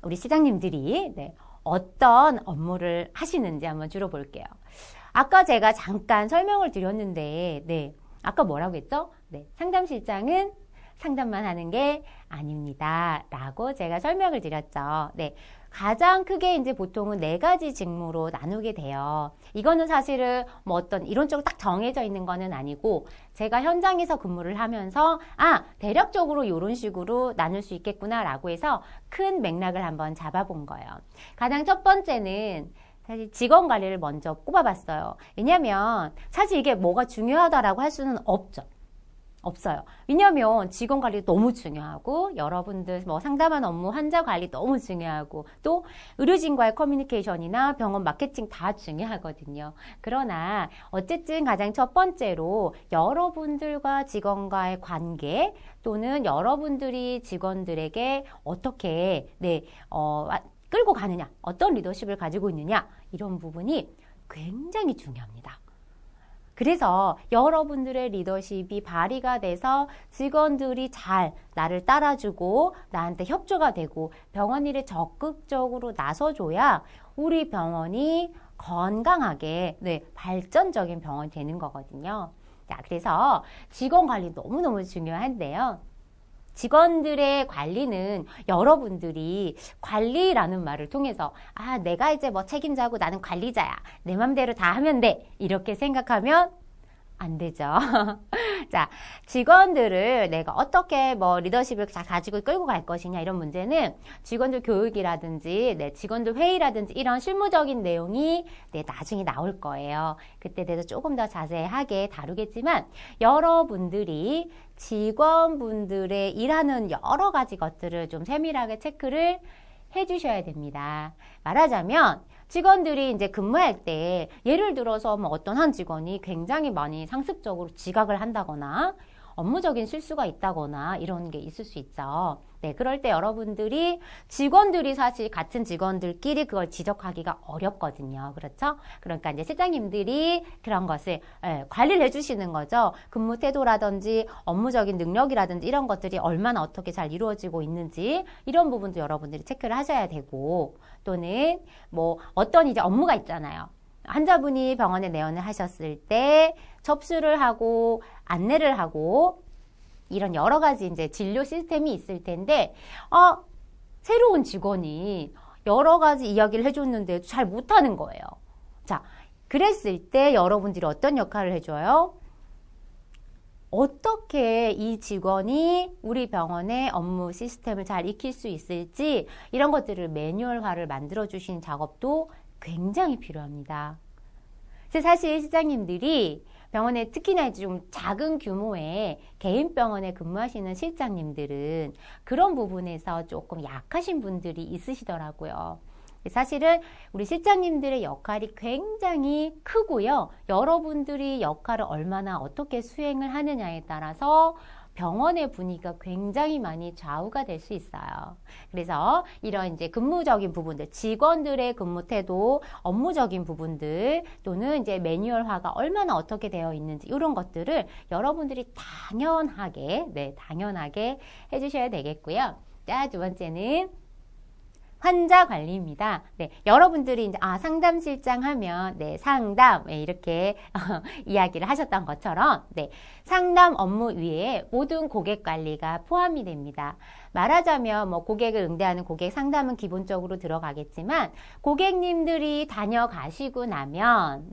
우리 시장님들이 네, 어떤 업무를 하시는지 한번 주로 볼게요. 아까 제가 잠깐 설명을 드렸는데, 네, 아까 뭐라고 했죠? 네, 상담실장은 상담만 하는 게 아닙니다. 라고 제가 설명을 드렸죠. 네. 가장 크게 이제 보통은 4가지 직무로 나누게 돼요. 이거는 사실은 뭐 어떤 이론적으로 딱 정해져 있는 거는 아니고 제가 현장에서 근무를 하면서 대략적으로 이런 식으로 나눌 수 있겠구나 라고 해서 큰 맥락을 한번 잡아본 거예요. 가장 첫 번째는 사실 직원 관리를 먼저 꼽아봤어요. 왜냐면 사실 이게 뭐가 중요하다라고 할 수는 없어요. 왜냐하면 직원 관리 너무 중요하고 여러분들 뭐 상담한 업무 환자 관리 너무 중요하고 또 의료진과의 커뮤니케이션이나 병원 마케팅 다 중요하거든요. 그러나 어쨌든 가장 첫 번째로 여러분들과 직원과의 관계 또는 여러분들이 직원들에게 어떻게 끌고 가느냐, 어떤 리더십을 가지고 있느냐 이런 부분이 굉장히 중요합니다. 그래서 여러분들의 리더십이 발휘가 돼서 직원들이 잘 나를 따라주고 나한테 협조가 되고 병원 일에 적극적으로 나서줘야 우리 병원이 건강하게 발전적인 병원이 되는 거거든요. 자, 그래서 직원 관리 너무너무 중요한데요. 직원들의 관리는 여러분들이 관리라는 말을 통해서 내가 이제 뭐 책임자고 나는 관리자야. 내 맘대로 다 하면 돼. 이렇게 생각하면 안 되죠. 자, 직원들을 내가 어떻게 뭐 리더십을 다 가지고 끌고 갈 것이냐 이런 문제는 직원들 교육이라든지 직원들 회의라든지 이런 실무적인 내용이 나중에 나올 거예요. 그때 대해서 조금 더 자세하게 다루겠지만 여러분들이 직원분들의 일하는 여러 가지 것들을 좀 세밀하게 체크를 해주셔야 됩니다. 말하자면 직원들이 이제 근무할 때 예를 들어서 뭐 어떤 한 직원이 굉장히 많이 상습적으로 지각을 한다거나 업무적인 실수가 있다거나 이런 게 있을 수 있죠. 네, 그럴 때 여러분들이 직원들이 사실 같은 직원들끼리 그걸 지적하기가 어렵거든요. 그렇죠? 그러니까 이제 실장님들이 그런 것을 관리를 해주시는 거죠. 근무 태도라든지 업무적인 능력이라든지 이런 것들이 얼마나 어떻게 잘 이루어지고 있는지 이런 부분도 여러분들이 체크를 하셔야 되고 또는 뭐 어떤 이제 업무가 있잖아요. 환자분이 병원에 내원을 하셨을 때 접수를 하고 안내를 하고 이런 여러 가지 이제 진료 시스템이 있을 텐데, 새로운 직원이 여러 가지 이야기를 해줬는데 잘 못하는 거예요. 자, 그랬을 때 여러분들이 어떤 역할을 해줘요? 어떻게 이 직원이 우리 병원의 업무 시스템을 잘 익힐 수 있을지 이런 것들을 매뉴얼화를 만들어주시는 작업도 굉장히 필요합니다. 사실 실장님들이 병원에 특히나 좀 작은 규모의 개인 병원에 근무하시는 실장님들은 그런 부분에서 조금 약하신 분들이 있으시더라고요. 사실은 우리 실장님들의 역할이 굉장히 크고요. 여러분들이 역할을 얼마나 어떻게 수행을 하느냐에 따라서 병원의 분위기가 굉장히 많이 좌우가 될 수 있어요. 그래서 이런 이제 근무적인 부분들, 직원들의 근무 태도, 업무적인 부분들 또는 이제 매뉴얼화가 얼마나 어떻게 되어 있는지 이런 것들을 여러분들이 당연하게 해주셔야 되겠고요. 자, 두 번째는 환자 관리입니다. 네, 여러분들이 이제 상담실장 하면 상담 이렇게 이야기를 하셨던 것처럼 상담 업무 위에 모든 고객 관리가 포함이 됩니다. 말하자면 뭐 고객을 응대하는 고객 상담은 기본적으로 들어가겠지만 고객님들이 다녀가시고 나면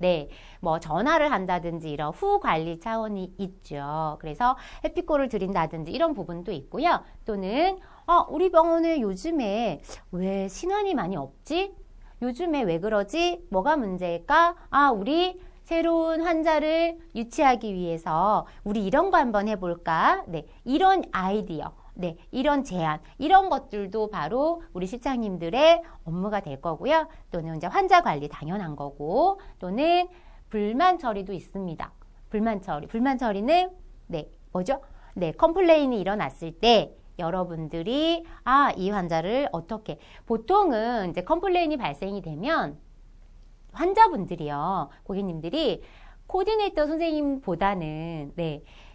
뭐 전화를 한다든지 이런 후 관리 차원이 있죠. 그래서 해피콜을 드린다든지 이런 부분도 있고요. 또는 우리 병원에 요즘에 왜 신환이 많이 없지? 요즘에 왜 그러지? 뭐가 문제일까? 우리 새로운 환자를 유치하기 위해서 우리 이런 거 한번 해볼까? 이런 아이디어, 이런 제안, 이런 것들도 바로 우리 실장님들의 업무가 될 거고요. 또는 이제 환자 관리 당연한 거고, 또는 불만 처리도 있습니다. 불만 처리는 뭐죠? 컴플레인이 일어났을 때 여러분들이 이 환자를 어떻게 보통은 이제 컴플레인이 발생이 되면 환자분들이요, 고객님들이 코디네이터 선생님보다는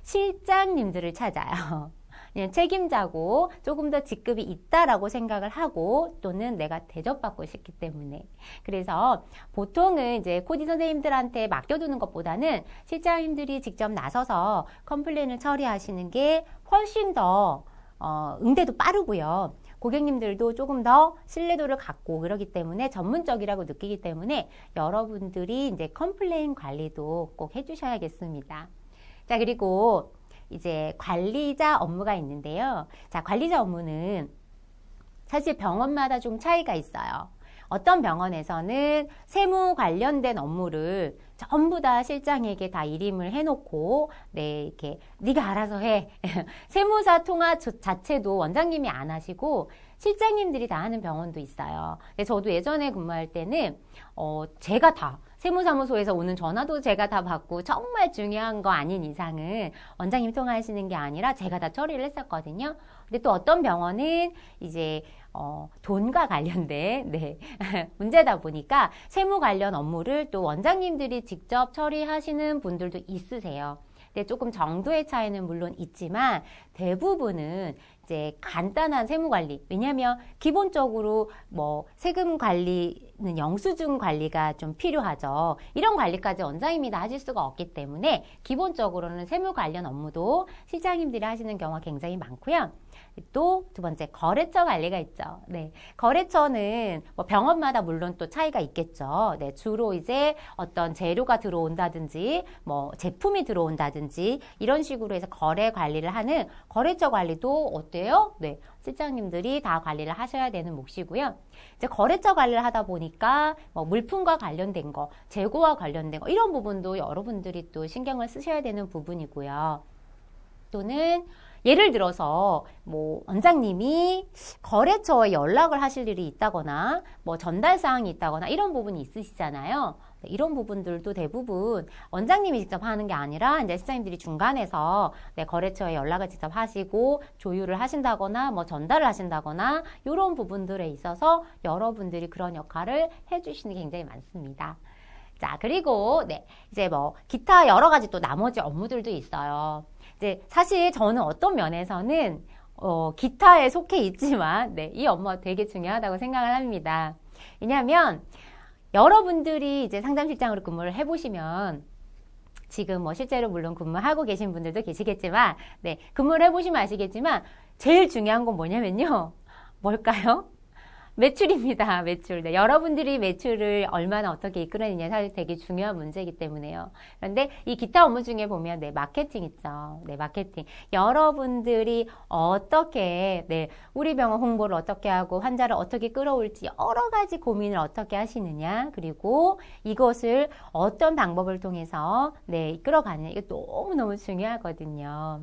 실장님들을 찾아요. 그냥 책임자고 조금 더 직급이 있다라고 생각을 하고 또는 내가 대접받고 싶기 때문에. 그래서 보통은 이제 코디 선생님들한테 맡겨두는 것보다는 실장님들이 직접 나서서 컴플레인을 처리하시는 게 훨씬 더 응대도 빠르고요. 고객님들도 조금 더 신뢰도를 갖고 그러기 때문에 전문적이라고 느끼기 때문에 여러분들이 이제 컴플레인 관리도 꼭 해주셔야겠습니다. 자, 그리고 이제 관리자 업무가 있는데요. 자, 관리자 업무는 사실 병원마다 좀 차이가 있어요. 어떤 병원에서는 세무 관련된 업무를 전부 다 실장에게 다 일임을 해놓고, 네, 이렇게, 네가 알아서 해. 세무사 통화 자체도 원장님이 안 하시고, 실장님들이 다 하는 병원도 있어요. 저도 예전에 근무할 때는, 제가 다, 세무사무소에서 오는 전화도 제가 다 받고, 정말 중요한 거 아닌 이상은 원장님이 통화하시는 게 아니라 제가 다 처리를 했었거든요. 근데 또 어떤 병원은 이제, 돈과 관련된, 네, 문제다 보니까 세무 관련 업무를 또 원장님들이 직접 처리하시는 분들도 있으세요. 근데 조금 정도의 차이는 물론 있지만 대부분은 이제 간단한 세무 관리. 왜냐하면 기본적으로 뭐 세금 관리는 영수증 관리가 좀 필요하죠. 이런 관리까지 원장님이 다 하실 수가 없기 때문에 기본적으로는 세무 관련 업무도 실장님들이 하시는 경우가 굉장히 많고요. 또 두 번째 거래처 관리가 있죠. 네, 거래처는 뭐 병원마다 물론 또 차이가 있겠죠. 네, 주로 이제 어떤 재료가 들어온다든지 뭐 제품이 들어온다든지 이런 식으로 해서 거래 관리를 하는 거래처 관리도 어때요? 네, 실장님들이 다 관리를 하셔야 되는 몫이고요. 이제 거래처 관리를 하다 보니까 뭐 물품과 관련된 거, 재고와 관련된 거 이런 부분도 여러분들이 또 신경을 쓰셔야 되는 부분이고요. 또는 예를 들어서 뭐 원장님이 거래처에 연락을 하실 일이 있다거나 뭐 전달 사항이 있다거나 이런 부분이 있으시잖아요. 이런 부분들도 대부분 원장님이 직접 하는 게 아니라 이제 실장님들이 중간에서 거래처에 연락을 직접 하시고 조율을 하신다거나 뭐 전달을 하신다거나 이런 부분들에 있어서 여러분들이 그런 역할을 해주시는 게 굉장히 많습니다. 자, 그리고 네, 이제 뭐 기타 여러 가지 또 나머지 업무들도 있어요. 이제 사실 저는 어떤 면에서는 기타에 속해 있지만 네, 이 업무가 되게 중요하다고 생각을 합니다. 왜냐하면 여러분들이 이제 상담실장으로 근무를 해보시면 지금 뭐 실제로 물론 근무하고 계신 분들도 계시겠지만 네, 근무를 해보시면 아시겠지만 제일 중요한 건 뭐냐면요. 뭘까요? 매출입니다. 매출. 네, 여러분들이 매출을 얼마나 어떻게 이끌어내느냐 사실 되게 중요한 문제이기 때문에요. 그런데 이 기타 업무 중에 보면 네, 마케팅 있죠. 네, 마케팅. 여러분들이 어떻게 네, 우리 병원 홍보를 어떻게 하고 환자를 어떻게 끌어올지 여러 가지 고민을 어떻게 하시느냐. 그리고 이것을 어떤 방법을 통해서 네, 이끌어가느냐. 이게 너무너무 중요하거든요.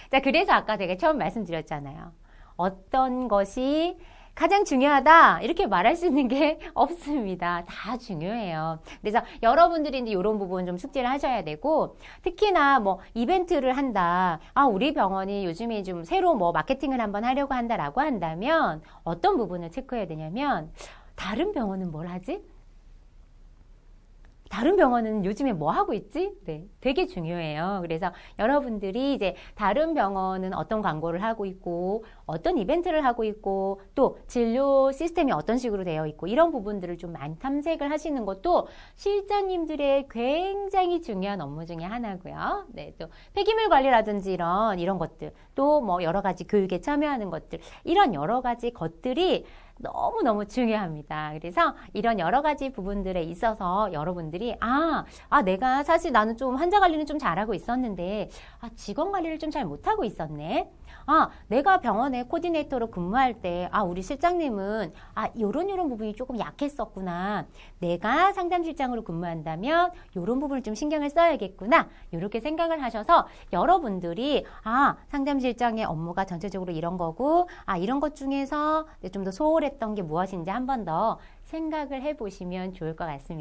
자, 그래서 아까 제가 처음 말씀드렸잖아요. 어떤 것이 가장 중요하다 이렇게 말할 수 있는 게 없습니다. 다 중요해요. 그래서 여러분들이 이제 이런 부분 좀 숙지를 하셔야 되고 특히나 뭐 이벤트를 한다. 아, 우리 병원이 요즘에 좀 새로 뭐 마케팅을 한번 하려고 한다라고 한다면 어떤 부분을 체크해야 되냐면 다른 병원은 뭘 하지? 다른 병원은 요즘에 뭐 하고 있지? 네, 되게 중요해요. 그래서 여러분들이 이제 다른 병원은 어떤 광고를 하고 있고 어떤 이벤트를 하고 있고 또 진료 시스템이 어떤 식으로 되어 있고 이런 부분들을 좀 많이 탐색을 하시는 것도 실장님들의 굉장히 중요한 업무 중에 하나고요. 네, 또 폐기물 관리라든지 이런 것들 또 뭐 여러 가지 교육에 참여하는 것들 이런 여러 가지 것들이 너무너무 중요합니다. 그래서 이런 여러 가지 부분들에 있어서 여러분들이 내가 사실 나는 좀 환자 관리는 좀 잘하고 있었는데 직원 관리를 좀 잘 못하고 있었네. 내가 병원에 코디네이터로 근무할 때 우리 실장님은 요런 부분이 조금 약했었구나. 내가 상담실장으로 근무한다면 요런 부분을 좀 신경을 써야겠구나. 이렇게 생각을 하셔서 여러분들이 상담실장의 업무가 전체적으로 이런 거고 이런 것 중에서 좀 더 소홀했던 게 무엇인지 한 번 더 생각을 해보시면 좋을 것 같습니다.